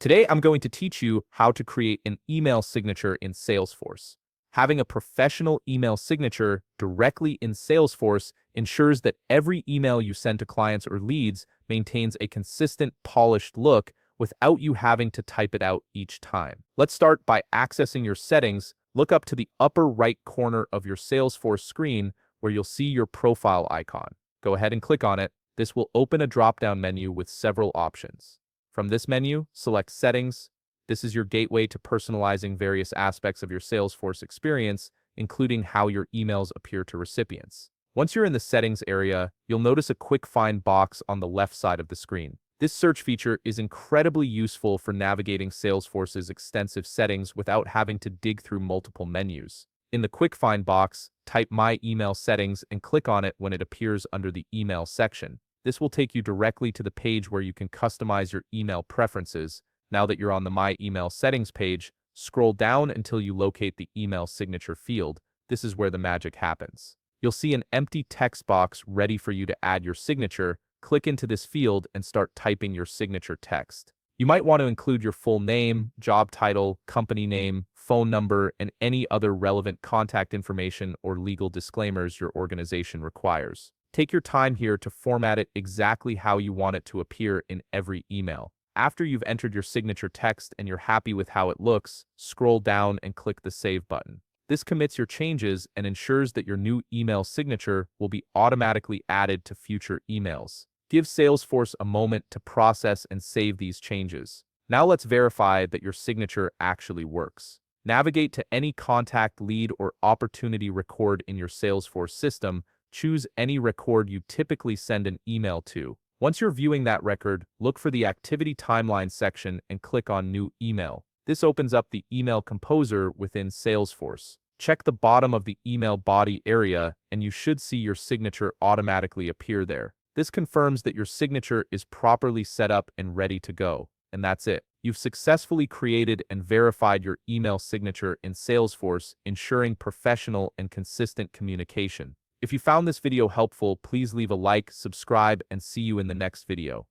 Today, I'm going to teach you how to create an email signature in Salesforce. Having a professional email signature directly in Salesforce ensures that every email you send to clients or leads maintains a consistent, polished look without you having to type it out each time. Let's start by accessing your settings. Look up to the upper right corner of your Salesforce screen where you'll see your profile icon. Go ahead and click on it. This will open a drop-down menu with several options. From this menu, select Settings. This is your gateway to personalizing various aspects of your Salesforce experience, including how your emails appear to recipients. Once you're in the Settings area, you'll notice a quick find box on the left side of the screen. This search feature is incredibly useful for navigating Salesforce's extensive settings without having to dig through multiple menus. In the quick find box, type My Email Settings and click on it when it appears under the Email section. This will take you directly to the page where you can customize your email preferences. Now that you're on the My Email Settings page, scroll down until you locate the email signature field. This is where the magic happens. You'll see an empty text box ready for you to add your signature. Click into this field and start typing your signature text. You might want to include your full name, job title, company name, phone number, and any other relevant contact information or legal disclaimers your organization requires. Take your time here to format it exactly how you want it to appear in every email. After you've entered your signature text and you're happy with how it looks, scroll down and click the Save button. This commits your changes and ensures that your new email signature will be automatically added to future emails. Give Salesforce a moment to process and save these changes. Now let's verify that your signature actually works. Navigate to any contact, lead, or opportunity record in your Salesforce system. Choose any record you typically send an email to. Once you're viewing that record, look for the Activity Timeline section and click on New Email. This opens up the Email Composer within Salesforce. Check the bottom of the email body area and you should see your signature automatically appear there. This confirms that your signature is properly set up and ready to go. And that's it. You've successfully created and verified your email signature in Salesforce, ensuring professional and consistent communication. If you found this video helpful, please leave a like, subscribe, and see you in the next video.